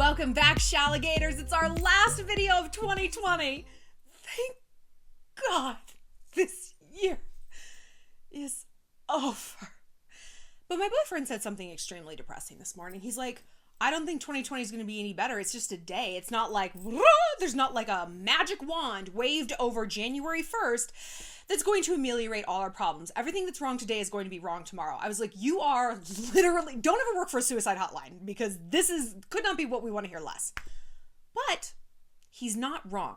Welcome back, Shalligators. It's our last video of 2020. Thank God this year is over. But my boyfriend said something extremely depressing this morning. He's like, I don't think 2020 is going to be any better. It's just a day. It's not like, there's not like a magic wand waved over January 1st that's going to ameliorate all our problems. Everything that's wrong today is going to be wrong tomorrow. I was like, you are literally, don't ever work for a suicide hotline, because could not be what we want to hear less. But he's not wrong.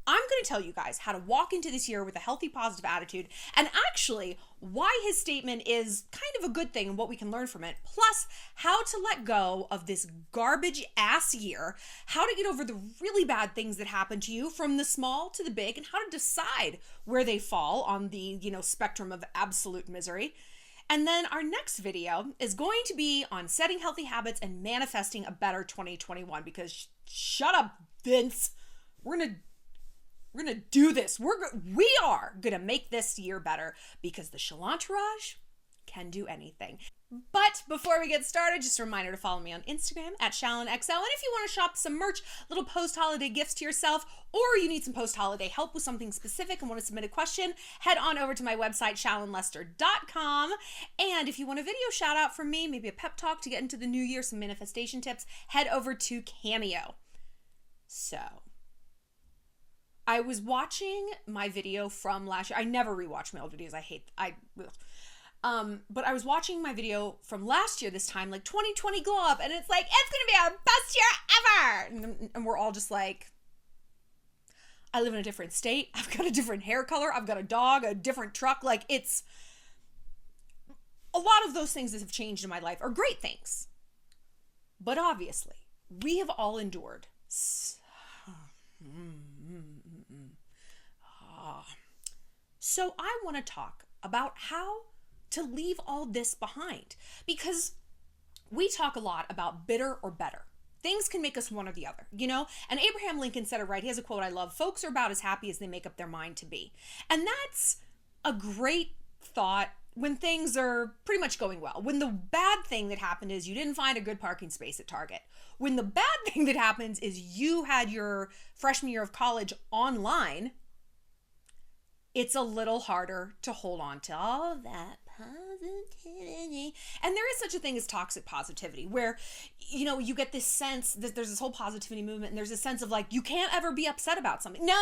I'm going to tell you guys how to walk into this year with a healthy, positive attitude, and actually why his statement is kind of a good thing and what we can learn from it, plus how to let go of this garbage ass year, how to get over the really bad things that happen to you, from the small to the big, and how to decide where they fall on the, spectrum of absolute misery. And then our next video is going to be on setting healthy habits and manifesting a better 2021, because shut up, Vince. We're going to do this. We are going to make this year better, because the Shallontourage can do anything. But before we get started, just a reminder to follow me on Instagram at ShallonXL. And if you want to shop some merch, little post-holiday gifts to yourself, or you need some post-holiday help with something specific and want to submit a question, head on over to my website, shallonlester.com. And if you want a video shout out from me, maybe a pep talk to get into the new year, some manifestation tips, head over to Cameo. So I was watching my video from last year. I never rewatch my old videos. But I was watching my video from last year this time, like 2020 glow up, and it's like, it's going to be our best year ever. And we're all just like, I live in a different state. I've got a different hair color. I've got a dog, a different truck. Like, it's a lot of those things that have changed in my life are great things. But obviously, we have all endured So I want to talk about how to leave all this behind, because we talk a lot about bitter or better. Things can make us one or the other, And Abraham Lincoln said it right. He has a quote I love: folks are about as happy as they make up their mind to be. And that's a great thought when things are pretty much going well. When the bad thing that happened is you didn't find a good parking space at Target. When the bad thing that happens is you had your freshman year of college online, it's a little harder to hold on to all of that positivity. And there is such a thing as toxic positivity, where, you get this sense that there's this whole positivity movement, and there's a sense of like, you can't ever be upset about something. No,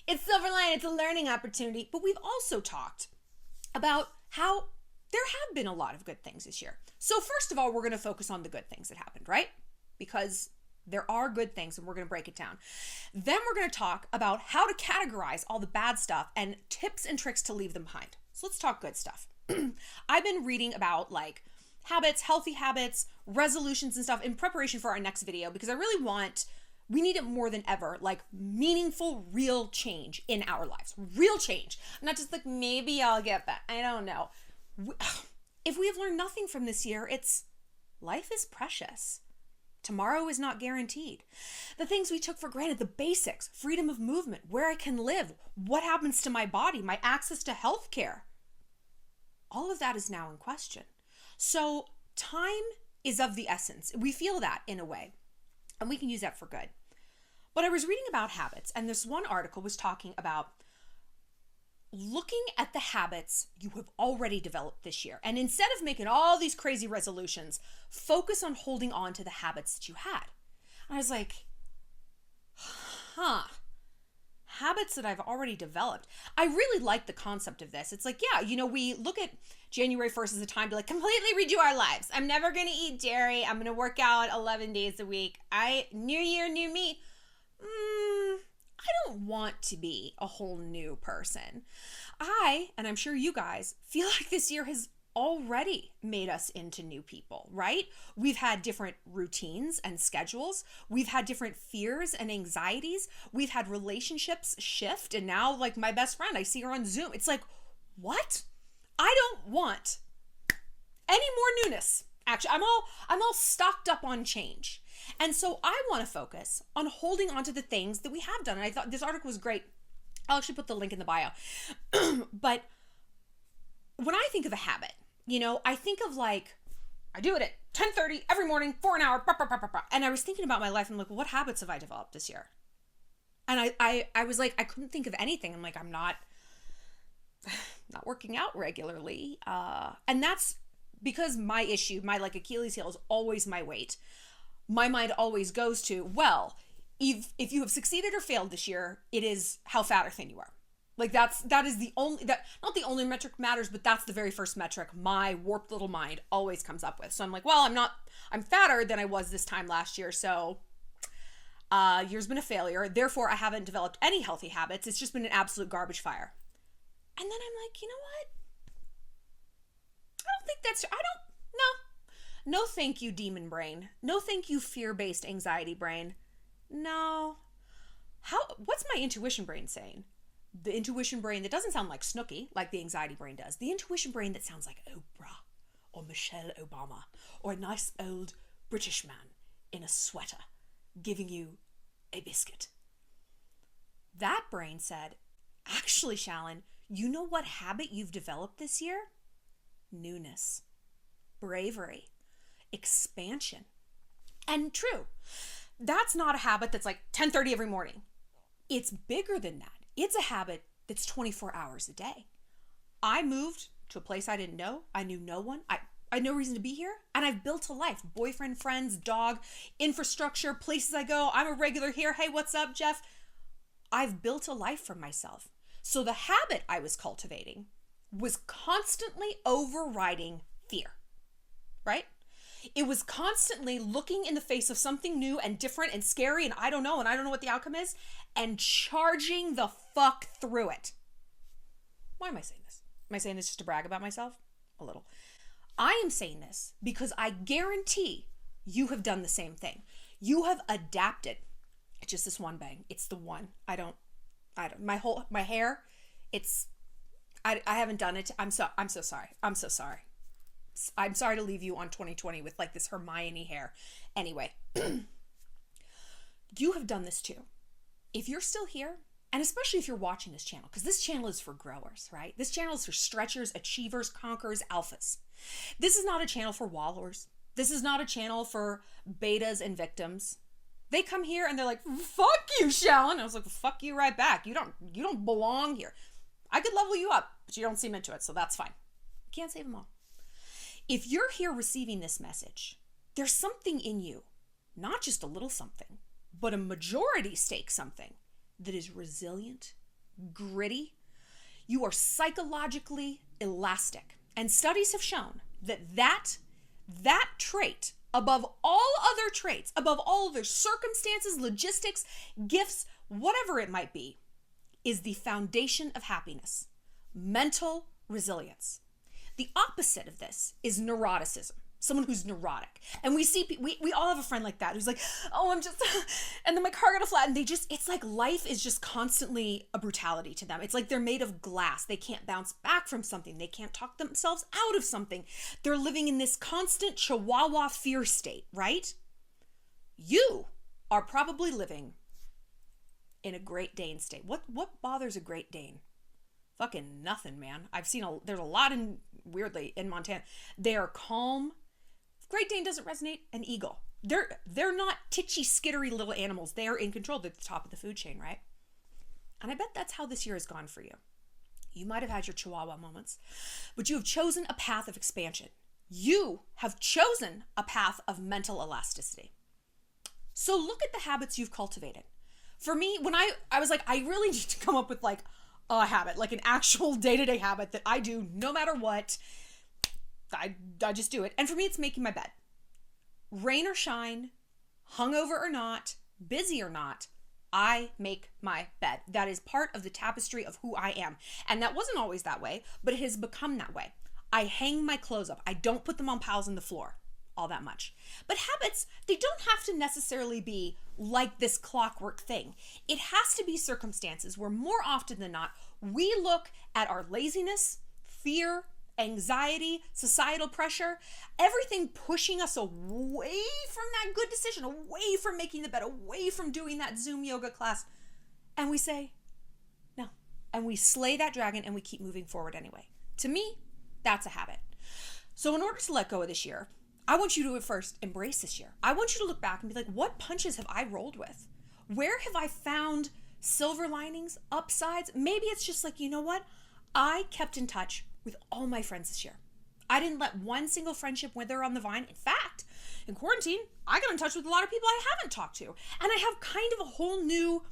it's silver lining, it's a learning opportunity. But we've also talked about how there have been a lot of good things this year. So first of all, we're going to focus on the good things that happened, right? Because there are good things, and we're going to break it down. Then we're going to talk about how to categorize all the bad stuff and tips and tricks to leave them behind. So let's talk good stuff. I've been reading about like habits, healthy habits, resolutions and stuff in preparation for our next video, because I really we need it more than ever, like meaningful, real change in our lives. Real change. Not just like, maybe I'll get that. I don't know. If we have learned nothing from this year, it's life is precious. Tomorrow is not guaranteed. The things we took for granted, the basics, freedom of movement, where I can live, what happens to my body, my access to healthcare, all of that is now in question. So time is of the essence. We feel that in a way, and we can use that for good. But I was reading about habits, and this one article was talking about looking at the habits you have already developed this year. And instead of making all these crazy resolutions, focus on holding on to the habits that you had. And I was like, habits that I've already developed. I really like the concept of this. It's like, yeah, we look at January 1st as a time to like completely redo our lives. I'm never going to eat dairy. I'm going to work out 11 days a week. New year, new me. I don't want to be a whole new person. And I'm sure you guys, feel like this year has already made us into new people, right? We've had different routines and schedules. We've had different fears and anxieties. We've had relationships shift. And now, like my best friend, I see her on Zoom. It's like, what? I don't want any more newness. Actually, I'm all stocked up on change. And so I want to focus on holding on to the things that we have done. And I thought this article was great. I'll actually put the link in the bio. But when I think of a habit, I think of like I do it at 10:30 every morning for an hour. Blah, blah, blah, blah, blah. And I was thinking about my life and I'm like, what habits have I developed this year? And I was like, I couldn't think of anything. I'm like, I'm not working out regularly. And that's because my issue, my like Achilles heel is always my weight. My mind always goes to, well, if you have succeeded or failed this year, it is how fat or thin you are. Like that is the only, that not the only metric matters, but that's the very first metric my warped little mind always comes up with. So I'm like, well, I'm fatter than I was this time last year. So year's been a failure. Therefore, I haven't developed any healthy habits. It's just been an absolute garbage fire. And then I'm like, you know what? I don't think that's, no, thank you, demon brain. No, thank you, fear-based anxiety brain. No. What's my intuition brain saying? The intuition brain that doesn't sound like Snooki, like the anxiety brain does. The intuition brain that sounds like Oprah or Michelle Obama or a nice old British man in a sweater giving you a biscuit. That brain said, actually, Shallon, you know what habit you've developed this year? Newness, bravery, expansion. And true, that's not a habit that's like 10:30 every morning. It's bigger than that. It's a habit that's 24 hours a day. I moved to a place I didn't know. I knew no one. I had no reason to be here. And I've built a life. Boyfriend, friends, dog, infrastructure, places I go. I'm a regular here. Hey, what's up, Jeff? I've built a life for myself. So the habit I was cultivating was constantly overriding fear, right? It was constantly looking in the face of something new and different and scary and I don't know what the outcome is and charging the fuck through it. Why am I saying this? Am I saying this just to brag about myself? A little. I am saying this because I guarantee you have done the same thing. You have adapted. It's just this one bang. It's the one. I don't, my hair, I haven't done it. I'm so sorry. I'm so sorry. I'm sorry to leave you on 2020 with like this Hermione hair. Anyway, you have done this too. If you're still here, and especially if you're watching this channel, because this channel is for growers, right? This channel is for stretchers, achievers, conquerors, alphas. This is not a channel for wallowers. This is not a channel for betas and victims. They come here and they're like, fuck you, Shallon. I was like, well, fuck you right back. You don't belong here. I could level you up, but you don't seem into it, so that's fine. Can't save them all. If you're here receiving this message, there's something in you, not just a little something, but a majority stake something that is resilient, gritty. You are psychologically elastic. And studies have shown that trait, above all other traits, above all other circumstances, logistics, gifts, whatever it might be, is the foundation of happiness, mental resilience. The opposite of this is neuroticism, someone who's neurotic. And we see, we all have a friend like that who's like, oh, I'm just, and then my car got a flat, and it's like life is just constantly a brutality to them. It's like they're made of glass. They can't bounce back from something. They can't talk themselves out of something. They're living in this constant chihuahua fear state, right? You are probably living in a Great Dane state. What bothers a Great Dane? Fucking nothing, man. There's a lot weirdly in Montana. They are calm. Great Dane doesn't resonate. An eagle. They're not titchy, skittery little animals. They are in control. They're at the top of the food chain, right? And I bet that's how this year has gone for you. You might have had your chihuahua moments, but you have chosen a path of expansion. You have chosen a path of mental elasticity. So look at the habits you've cultivated. For me, when I was like, I really need to come up with like a habit, like an actual day-to-day habit that I do no matter what. I just do it. And for me, it's making my bed. Rain or shine, hungover or not, busy or not, I make my bed. That is part of the tapestry of who I am. And that wasn't always that way, but it has become that way. I hang my clothes up. I don't put them on piles on the floor all that much. But habits, they don't have to necessarily be like this clockwork thing. It has to be circumstances where more often than not, we look at our laziness, fear, anxiety, societal pressure, everything pushing us away from that good decision, away from making the bed, away from doing that Zoom yoga class. And we say, no. And we slay that dragon and we keep moving forward anyway. To me, that's a habit. So in order to let go of this year, I want you to first embrace this year. I want you to look back and be like, what punches have I rolled with? Where have I found silver linings, upsides? Maybe it's just like, you know what? I kept in touch with all my friends this year. I didn't let one single friendship wither on the vine. In fact, in quarantine, I got in touch with a lot of people I haven't talked to. And I have kind of a whole new,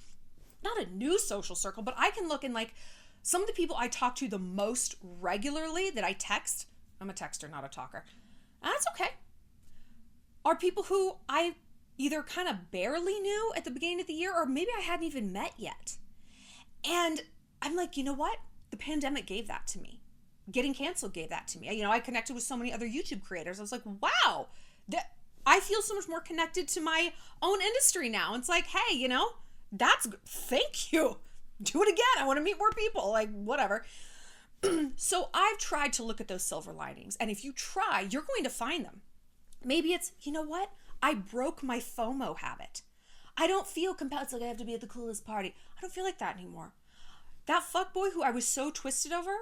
not a new social circle, but I can look and like some of the people I talk to the most regularly that I text, I'm a texter, not a talker. And that's okay. Are people who I either kind of barely knew at the beginning of the year or maybe I hadn't even met yet. And I'm like, you know what? The pandemic gave that to me. Getting canceled gave that to me. You know, I connected with so many other YouTube creators. I was like, wow, I feel so much more connected to my own industry now. It's like, hey, you know, thank you. Do it again. I want to meet more people, like whatever. So I've tried to look at those silver linings. And if you try, you're going to find them. Maybe it's, you know what? I broke my FOMO habit. I don't feel compelled. It's like I have to be at the coolest party. I don't feel like that anymore. That fuckboy who I was so twisted over,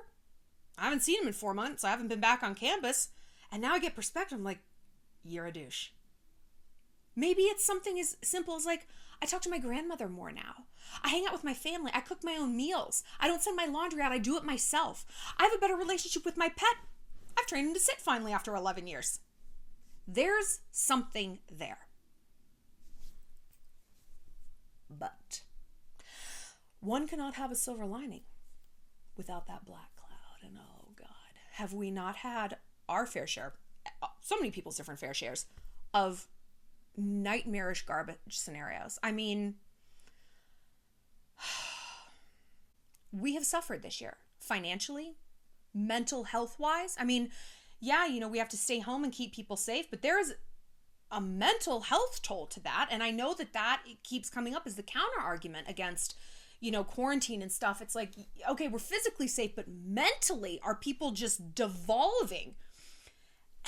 I haven't seen him in 4 months. I haven't been back on campus. And now I get perspective. I'm like, you're a douche. Maybe it's something as simple as like, I talk to my grandmother more now. I hang out with my family. I cook my own meals. I don't send my laundry out. I do it myself. I have a better relationship with my pet. I've trained him to sit finally after 11 years. There's something there. But one cannot have a silver lining without that black cloud. And oh God, have we not had our fair share, so many people's different fair shares of nightmarish garbage scenarios. I mean, we have suffered this year financially, mental health wise. I mean, yeah, you know, we have to stay home and keep people safe, but there is a mental health toll to that. And I know that keeps coming up as the counter argument against, you know, quarantine and stuff. It's like, okay, we're physically safe, but mentally are people just devolving?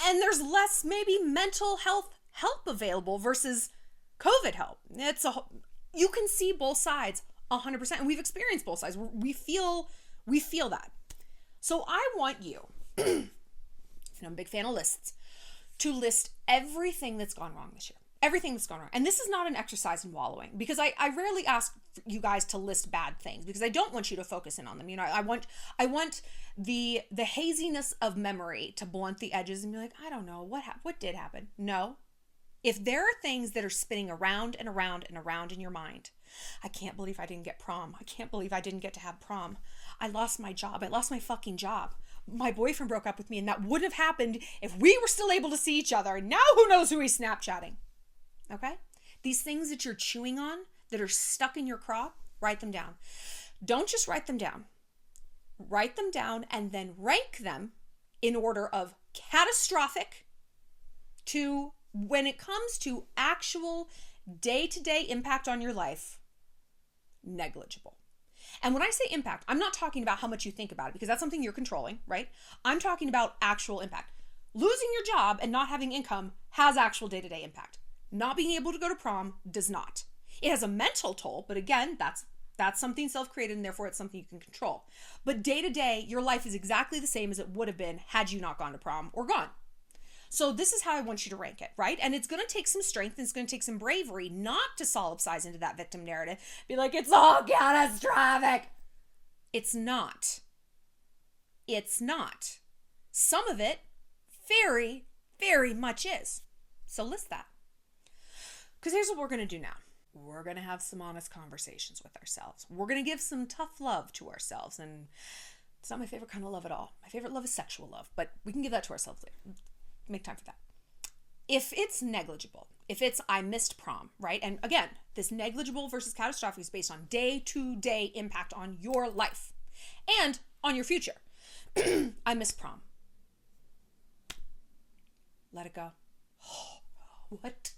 And there's less maybe mental health help available versus COVID help. You can see both sides 100%. And we've experienced both sides. We feel that. So I want you, and I'm a big fan of lists, to list everything that's gone wrong this year. Everything that's gone wrong. And this is not an exercise in wallowing, because I rarely ask you guys to list bad things because I don't want you to focus in on them. You know, I want the haziness of memory to blunt the edges and be like, I don't know, what did happen? No. If there are things that are spinning around and around and around in your mind, I can't believe I didn't get prom. I can't believe I didn't get to have prom. I lost my job. I lost my fucking job. My boyfriend broke up with me, and that wouldn't have happened if we were still able to see each other. Now who knows who he's Snapchatting? Okay? These things that you're chewing on that are stuck in your craw, write them down. Don't just write them down. Write them down and then rank them in order of catastrophic to when it comes to actual day-to-day impact on your life, negligible. And when I say impact, I'm not talking about how much you think about it, because that's something you're controlling, right? I'm talking about actual impact. Losing your job and not having income has actual day-to-day impact. Not being able to go to prom does not. It has a mental toll, but again, that's something self-created, and therefore it's something you can control. But day-to-day, your life is exactly the same as it would have been had you not gone to prom or gone. So this is how I want you to rank it, right? And it's going to take some strength and it's going to take some bravery not to solipsize into that victim narrative. Be like, it's all catastrophic. It's not. It's not. Some of it very, very much is. So list that. Because here's what we're going to do now. We're going to have some honest conversations with ourselves. We're going to give some tough love to ourselves. And it's not my favorite kind of love at all. My favorite love is sexual love, but we can give that to ourselves later. Make time for that. If it's negligible, if it's I missed prom, right? And again, this negligible versus catastrophic is based on day-to-day impact on your life and on your future. I missed prom. Let it go. What?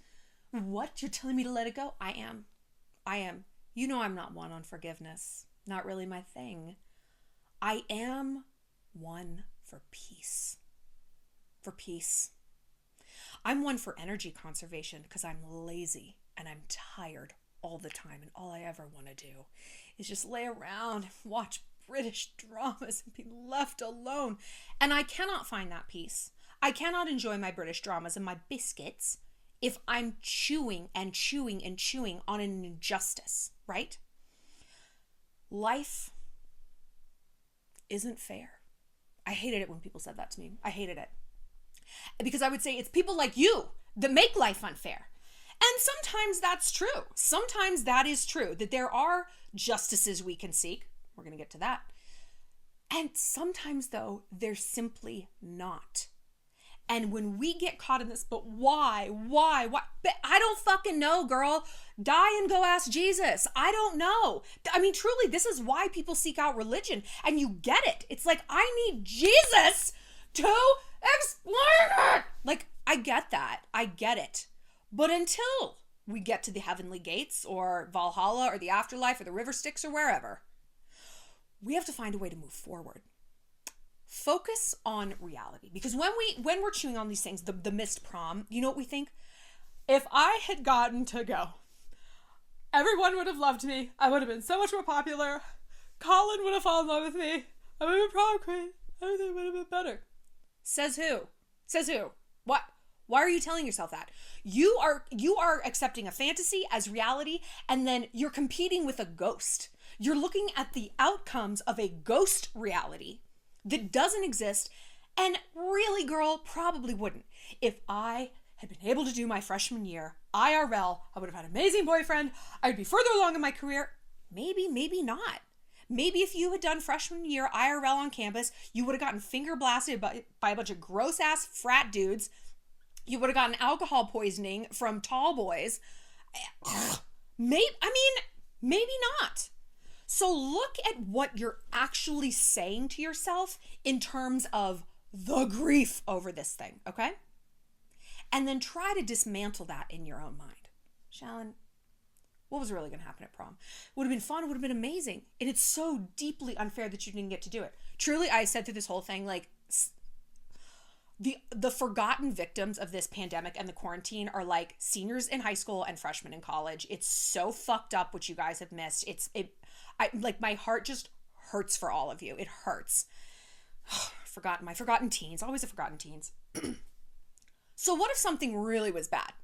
What? You're telling me to let it go? I am. You know I'm not one on forgiveness. Not really my thing. I am one for peace. For peace. I'm one for energy conservation because I'm lazy and I'm tired all the time, and all I ever want to do is just lay around and watch British dramas and be left alone. And I cannot find that peace. I cannot enjoy my British dramas and my biscuits if I'm chewing and chewing and chewing on an injustice, right? Life isn't fair. I hated it when people said that to me. I hated it. Because I would say it's people like you that make life unfair. And sometimes that's true. Sometimes that is true, that there are justices we can seek. We're going to get to that. And sometimes, though, they're simply not. And when we get caught in this, but why? But I don't fucking know, girl. Die and go ask Jesus. I don't know. I mean, truly, this is why people seek out religion. And you get it. It's like, I need Jesus to explain it. Like, I get that. I get it. But until we get to the heavenly gates or Valhalla or the afterlife or the river Styx or wherever, we have to find a way to move forward. Focus on reality. Because when we're chewing on these things, the missed prom, you know what we think? If I had gotten to go, everyone would have loved me. I would have been so much more popular. Colin would have fallen in love with me. I would have been prom queen. Everything would have been better. Says who? Says who? What? Why are you telling yourself that? You are accepting a fantasy as reality, and then you're competing with a ghost. You're looking at the outcomes of a ghost reality that doesn't exist, and really, girl, probably wouldn't. If I had been able to do my freshman year IRL, I would have had an amazing boyfriend. I would be further along in my career. Maybe, maybe not. Maybe if you had done freshman year IRL on campus, you would have gotten finger blasted by a bunch of gross ass frat dudes. You would have gotten alcohol poisoning from tall boys. Maybe not. So look at what you're actually saying to yourself in terms of the grief over this thing, okay? And then try to dismantle that in your own mind. Shallon, what was really going to happen at prom? Would have been fun. It would have been amazing. And it's so deeply unfair that you didn't get to do it. Truly, I said through this whole thing, like, the forgotten victims of this pandemic and the quarantine are like seniors in high school and freshmen in college. It's so fucked up what you guys have missed. My heart just hurts for all of you. It hurts. My forgotten teens. Always the forgotten teens. So what if something really was bad?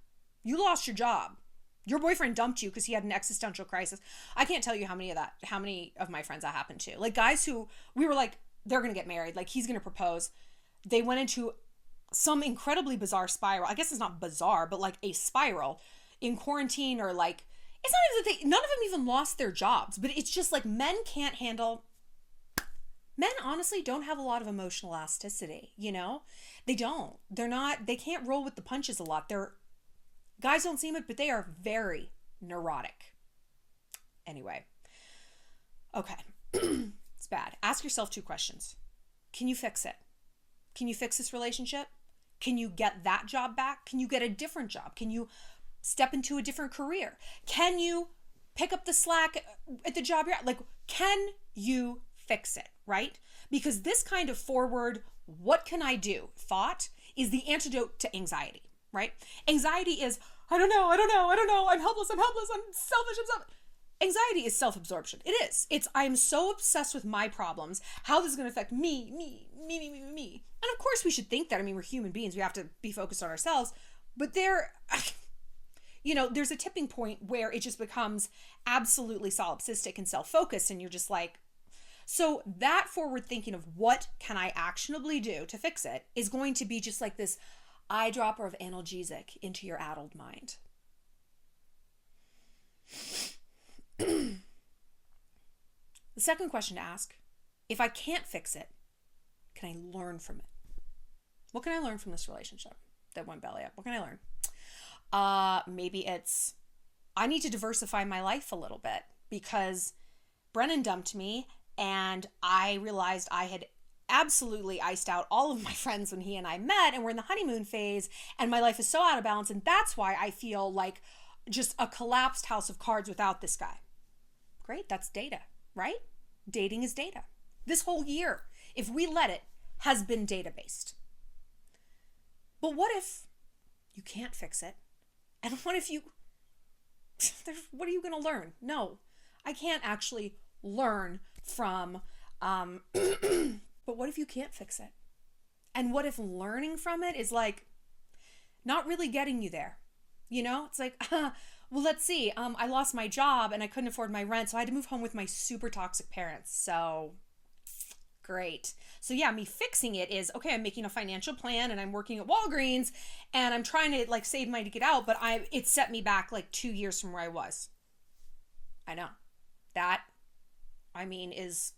You lost your job. Your boyfriend dumped you because he had an existential crisis. I can't tell you how many of my friends that happened to. Like guys who we were like, they're going to get married. Like he's going to propose. They went into some incredibly bizarre spiral. I guess it's not bizarre, but like a spiral in quarantine, or like, it's not even that none of them even lost their jobs, but it's just like men honestly don't have a lot of emotional elasticity, you know? They can't roll with the punches a lot. Guys don't seem it, but they are very neurotic. Anyway. Okay. It's bad. Ask yourself 2 questions. Can you fix it? Can you fix this relationship? Can you get that job back? Can you get a different job? Can you step into a different career? Can you pick up the slack at the job you're at? Like, can you fix it, right? Because this kind of forward, what can I do thought is the antidote to anxiety, right? Anxiety is, I don't know, I'm helpless, I'm selfish, Anxiety is self-absorption. It is. I am so obsessed with my problems, how this is going to affect me. And of course we should think that. I mean, we're human beings. We have to be focused on ourselves. But there's a tipping point where it just becomes absolutely solipsistic and self-focused. And you're just like, so that forward thinking of what can I actionably do to fix it is going to be just like this eyedropper of analgesic into your addled mind. The second question to ask, if I can't fix it, can I learn from it? What can I learn from this relationship that went belly up? What can I learn? Maybe it's, I need to diversify my life a little bit because Brennan dumped me and I realized I had absolutely iced out all of my friends when he and I met, and we're in the honeymoon phase and my life is so out of balance, and that's why I feel like just a collapsed house of cards without this guy. Great, that's data, right? Dating is data. This whole year, if we let it, has been data-based. But what if you can't fix it? And what if what are you going to learn? No, I can't actually learn from, but what if you can't fix it? And what if learning from it is like not really getting you there? You know, it's like, well, let's see. I lost my job and I couldn't afford my rent, so I had to move home with my super toxic parents. So great. So yeah, me fixing it is, okay, I'm making a financial plan and I'm working at Walgreens and I'm trying to like save money to get out, but it set me back like 2 years from where I was. I know. That, I mean, is,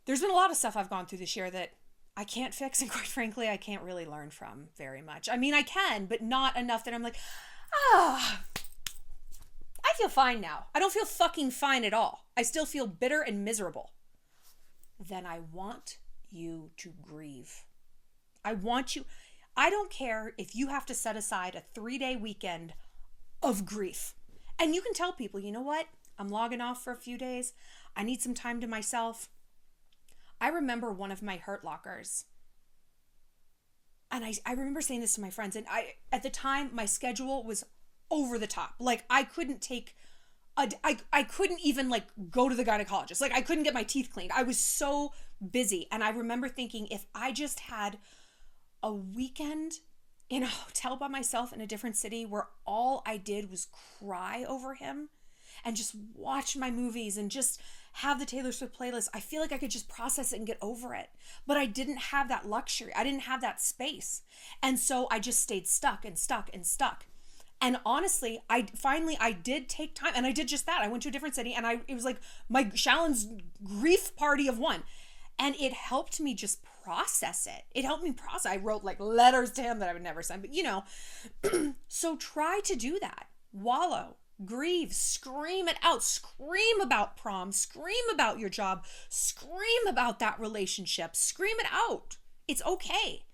there's been a lot of stuff I've gone through this year that I can't fix, and quite frankly, I can't really learn from very much. I mean, I can, but not enough that I'm like, I feel fine now. I don't feel fucking fine at all. I still feel bitter and miserable. Then I want you to grieve. I don't care if you have to set aside a 3-day weekend of grief. And you can tell people, you know what? I'm logging off for a few days. I need some time to myself. I remember one of my Hurt Lockers. And I remember saying this to my friends. And at the time, my schedule was over the top. Like, I couldn't take... I couldn't even like go to the gynecologist. Like, I couldn't get my teeth cleaned. I was so busy. And I remember thinking, if I just had a weekend in a hotel by myself in a different city where all I did was cry over him and just watch my movies and just have the Taylor Swift playlist, I feel like I could just process it and get over it. But I didn't have that luxury. I didn't have that space. And so I just stayed stuck and stuck and stuck. And honestly, I did take time, and I did just that. I went to a different city, and it was like my Shallon's grief party of one. And it helped me just process it. It helped me process. I wrote like letters to him that I would never send, but you know. So try to do that. Wallow, grieve, scream it out. Scream about prom. Scream about your job. Scream about that relationship. Scream it out. It's okay.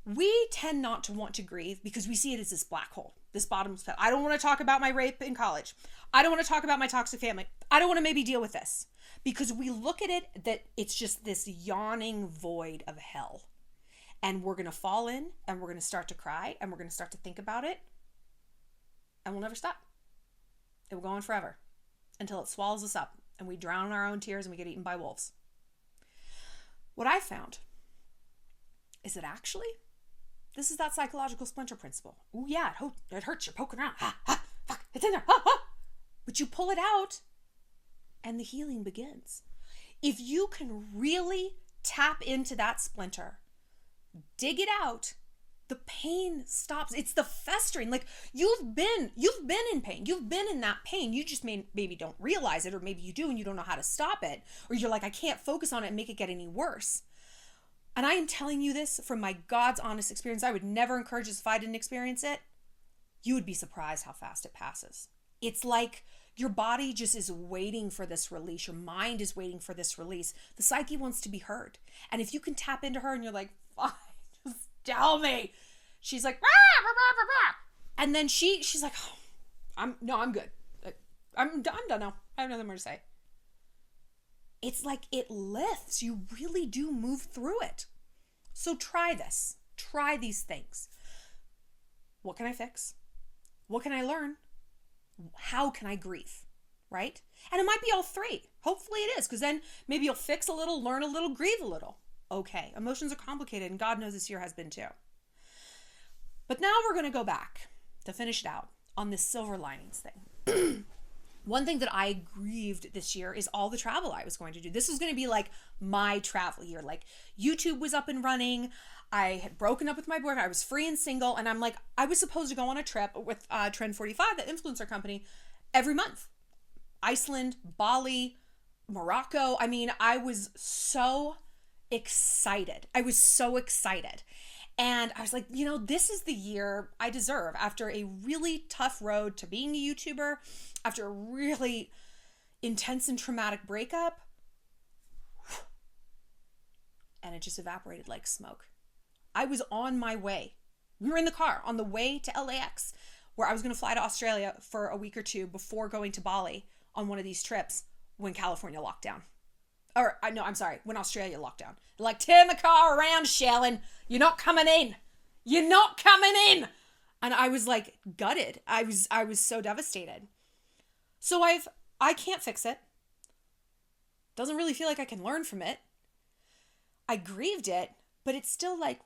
We tend not to want to grieve because we see it as this black hole, this bottomless pit. I don't want to talk about my rape in college. I don't want to talk about my toxic family. I don't want to maybe deal with this, because we look at it that it's just this yawning void of hell. And we're going to fall in, and we're going to start to cry, and we're going to start to think about it, and we'll never stop. It will go on forever until it swallows us up and we drown in our own tears and we get eaten by wolves. What I found is that actually, this is that psychological splinter principle. Oh yeah, it hurts. You're poking around. Ha, ha, fuck, it's in there. Ha, ha. But you pull it out and the healing begins. If you can really tap into that splinter, dig it out, the pain stops. It's the festering. Like, you've been in pain. You've been in that pain. You just maybe don't realize it, or maybe you do and you don't know how to stop it. Or you're like, I can't focus on it and make it get any worse. And I am telling you this from my God's honest experience. I would never encourage this if I didn't experience it. You would be surprised how fast it passes. It's like your body just is waiting for this release. Your mind is waiting for this release. The psyche wants to be heard. And if you can tap into her and you're like, fine, just tell me. She's like, rah, rah, rah, rah, rah. And then she's like, oh, I'm good. I'm done now. I have nothing more to say. It's like it lifts. You really do move through it. So try this. Try these things. What can I fix? What can I learn? How can I grieve? Right? And it might be all three. Hopefully it is, because then maybe you'll fix a little, learn a little, grieve a little. Okay, emotions are complicated, and God knows this year has been too. But now we're going to go back to finish it out on this silver linings thing. One thing that I grieved this year is all the travel I was going to do. This was going to be like my travel year. Like, YouTube was up and running. I had broken up with my boyfriend. I was free and single. And I'm like, I was supposed to go on a trip with Trend 45, the influencer company, every month. Iceland, Bali, Morocco. I mean, I was so excited. And I was like, you know, this is the year I deserve after a really tough road to being a YouTuber, after a really intense and traumatic breakup. And it just evaporated like smoke. I was on my way. We were in the car on the way to LAX, where I was going to fly to Australia for a week or two before going to Bali on one of these trips when California locked down. When Australia locked down. They're like, turn the car around, Shallon. You're not coming in. You're not coming in. And I was like gutted. I was so devastated. So I can't fix it. Doesn't really feel like I can learn from it. I grieved it, but it's still like,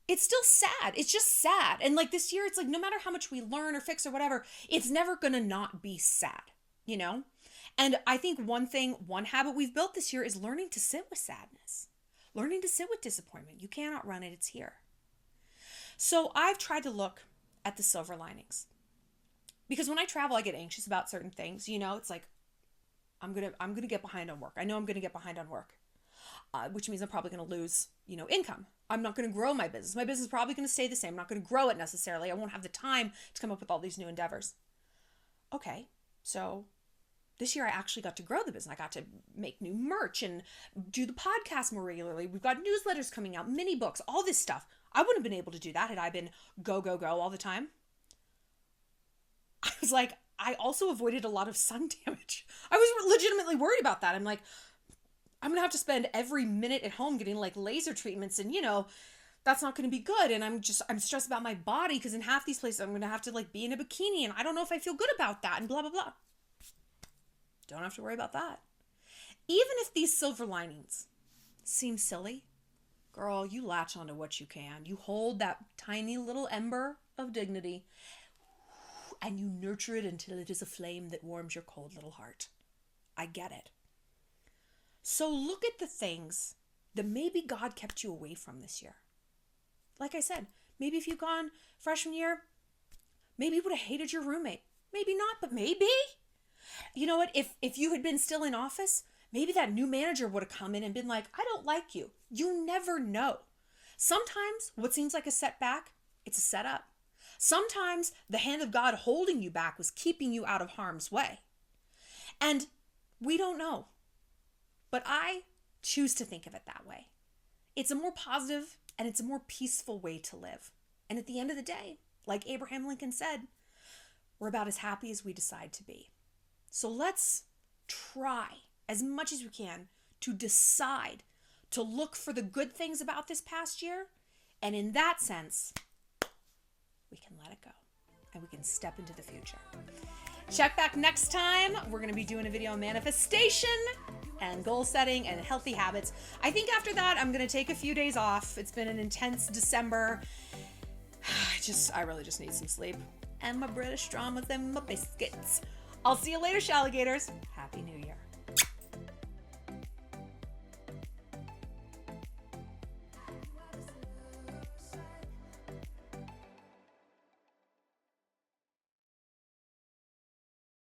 it's still sad. It's just sad. And like this year, it's like no matter how much we learn or fix or whatever, it's never gonna not be sad, you know? And I think one habit we've built this year is learning to sit with sadness, learning to sit with disappointment. You cannot run it, it's here. So I've tried to look at the silver linings. Because when I travel, I get anxious about certain things. You know, it's like, I'm gonna get behind on work. I know I'm gonna get behind on work, which means I'm probably gonna lose, income. I'm not gonna grow my business. My business is probably gonna stay the same. I'm not gonna grow it necessarily. I won't have the time to come up with all these new endeavors. Okay, so this year I actually got to grow the business. I got to make new merch and do the podcast more regularly. We've got newsletters coming out, mini books, all this stuff. I wouldn't have been able to do that had I been go, go, go all the time. I was like, I also avoided a lot of sun damage. I was legitimately worried about that. I'm like, I'm going to have to spend every minute at home getting like laser treatments and, that's not going to be good. And I'm stressed about my body because in half these places I'm going to have to like be in a bikini and I don't know if I feel good about that and blah, blah, blah. Don't have to worry about that. Even if these silver linings seem silly, girl, you latch onto what you can. You hold that tiny little ember of dignity and you nurture it until it is a flame that warms your cold little heart. I get it. So look at the things that maybe God kept you away from this year. Like I said, maybe if you'd gone freshman year, maybe you would have hated your roommate. Maybe not, but maybe. You know what? If you had been still in office, maybe that new manager would have come in and been like, I don't like you. You never know. Sometimes what seems like a setback, it's a setup. Sometimes the hand of God holding you back was keeping you out of harm's way. And we don't know. But I choose to think of it that way. It's a more positive and it's a more peaceful way to live. And at the end of the day, like Abraham Lincoln said, we're about as happy as we decide to be. So let's try as much as we can to decide to look for the good things about this past year. And in that sense, we can let it go and we can step into the future. Check back next time. We're going to be doing a video on manifestation and goal setting and healthy habits. I think after that, I'm going to take a few days off. It's been an intense December. I really just need some sleep and my British dramas and my biscuits. I'll see you later, Shalligators. Happy New Year.